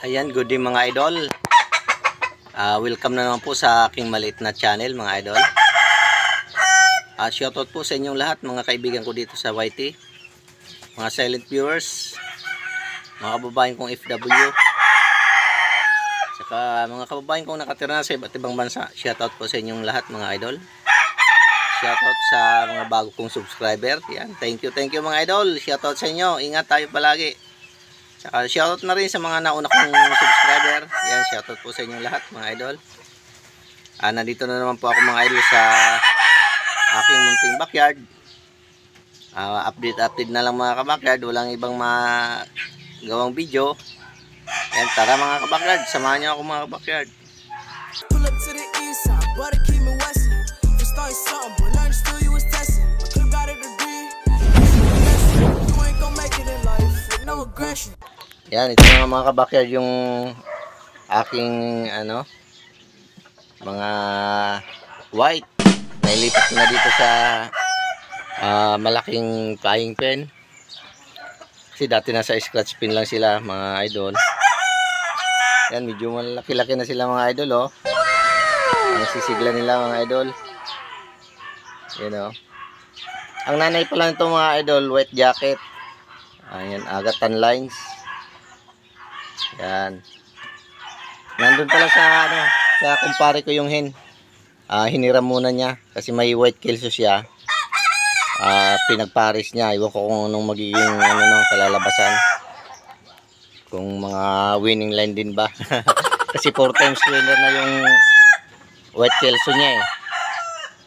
Ayan, good day mga idol. Welcome na naman po sa aking maliit na channel mga idol. Shoutout po sa inyong lahat mga kaibigan ko dito sa YT. Mga silent viewers, mga kababayan kong FW, saka mga kababayan kong nakatira sa iba't ibang bansa. Shoutout po sa inyong lahat mga idol. Shoutout sa mga bago kong subscriber. Yan, thank you mga idol. Shoutout sa inyo. Ingat tayo palagi. Saka shoutout na rin sa mga nauna kong subscriber. Yan, shoutout po sa inyong lahat mga idol. Nandito na naman po ako mga idol sa aking munting backyard. Update na lang mga kabakyard. Walang ibang magawang video. Yan, tara mga kabakyard. Samahan niyo ako mga kabakyard. Pull up to the east side, but it keep me west. You started something, but learn still you was testing. I could've got a degree. You ain't gonna make it in life with no aggression. Yan, ito nga mga kabakyard yung aking mga white. Nailipat na dito sa malaking flying pen. Kasi dati nasa scratch pin lang sila mga idol. Yan, medyo malaki-laki na sila mga idol, oh. Ang sisigla nila mga idol. Yan, oh. Ang nanay pala nito mga idol, white jacket. Ayan, agatan lines. Yan. Nandun pala sa sa kumpare ko yung hen. Hiniram muna niya kasi may white kelso siya. Pinagparis niya. Iwan ko kung anong magiging kalalabasan. Kung mga winning line din ba. Kasi 4 times winner na yung white kelso niya eh.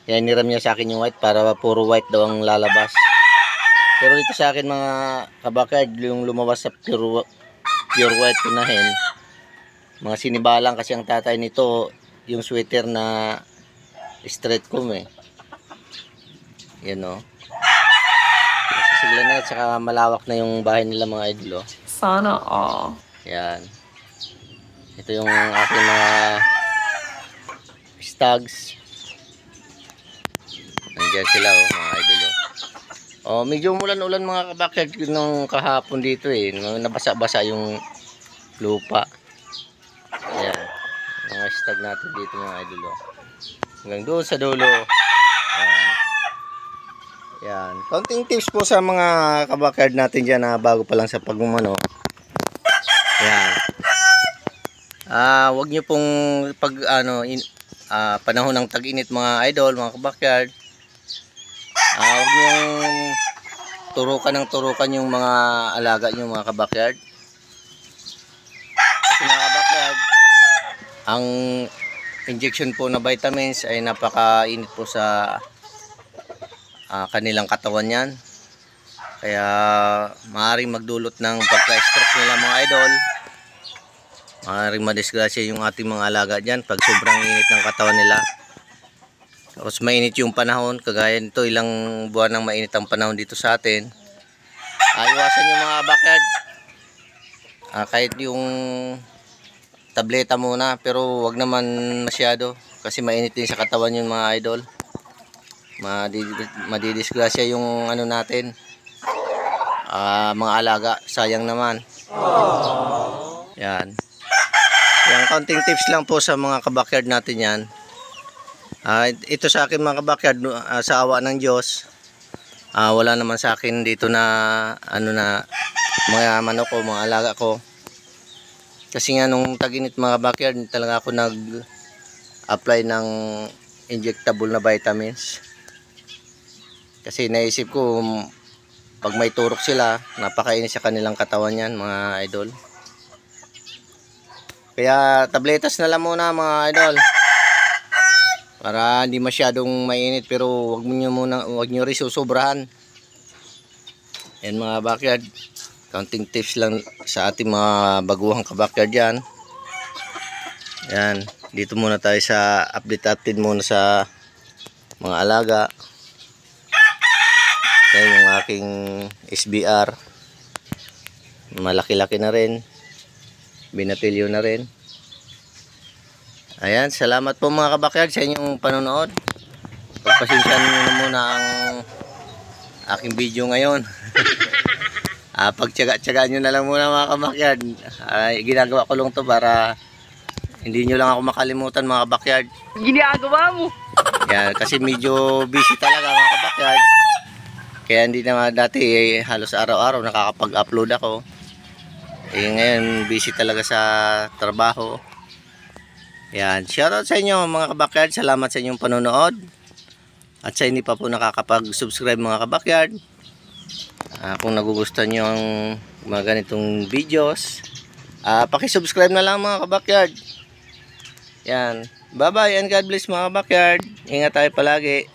Kaya hiniram niya sa akin yung white para puro white daw ang lalabas. Pero dito sa akin mga kabakyard, yung lumabas sa pure white ko na hen, mga sinibalang kasi ang tatay nito yung sweater na straight comb eh. Yan, o. Nasisigla na at saka malawak na yung bahay nila mga idol, oh. Sana all. Yan. Ito yung aking mga stags. Nandiyan sila, oh, mga idol, oh. Oh, medyo umulan-ulan mga kabakyard nung kahapon dito eh. Nabasa-basa yung lupa. Ayan. Mga stag natin dito mga idol, oh. Hanggang doon sa dulo. Ayan. Ayan. Konting tips po sa mga kabakyard natin dyan na bago pa lang sa pagmumano. Ayan. Wag nyo pong panahon ng tag-init mga idol, mga kabakyard. Huwag niyong turukan yung mga alaga niyo mga kabakyard. Kasi mga kabakyard, ang injection po na vitamins ay napakainit po sa kanilang katawan yan. Kaya maaaring magdulot ng pagka-stroke nila mga idol. Maaaring madisgrasya yung ating mga alaga dyan pag sobrang init ng katawan nila. Tapos mainit yung panahon, kagaya nito ilang buwan nang mainit ang panahon dito sa atin. Iwasan yung mga backyard. Kahit yung tableta muna, pero wag naman masyado kasi mainit din sa katawan yung mga idol. Madidisgrasya yung natin. Mga alaga, sayang naman. Yan. Yung counting tips lang po sa mga kabakyard natin yan. Ito sa akin mga kabakyard, sa awa ng Diyos, wala naman sa akin dito na mga manok ko, mga alaga ko. Kasi nga nung tag-init mga kabakyard, talaga ako nag-apply ng injectable na vitamins. Kasi naisip ko, pag may turok sila, napakainit sa kanilang katawan yan mga idol. Kaya tabletas na lang muna mga idol. Para hindi masyadong mainit, pero wag niyo rin susobrahan. Yan mga backyard. Counting tips lang sa ating mga baguhang kabakyard yan. Yan. Dito muna tayo sa update muna sa mga alaga. Yan yung aking SBR. Malaki-laki na rin. Binatilyo na rin. Ayan, salamat po mga kabakyard sa inyong panonood. Pagpasensyahan niyo na muna ang aking video ngayon. Pagtyaga-tyagaan nyo na lang muna mga kabakyard. Ginagawa ko lang to para hindi nyo lang ako makalimutan mga kabakyard. Ginagawa mo. Yan, kasi medyo busy talaga mga kabakyard. Kaya hindi na dati halos araw-araw nakakapag-upload ako. Ngayon busy talaga sa trabaho. Yan, shoutout sa inyo mga kabakyard. Salamat sa inyong panonood. At sa hindi pa po nakakapag-subscribe mga kabakyard, kung nagugustuhan nyo ang mga ganitong videos, paki-subscribe na lang mga kabakyard. Yan, bye bye and God bless mga kabakyard. Ingat tayo palagi.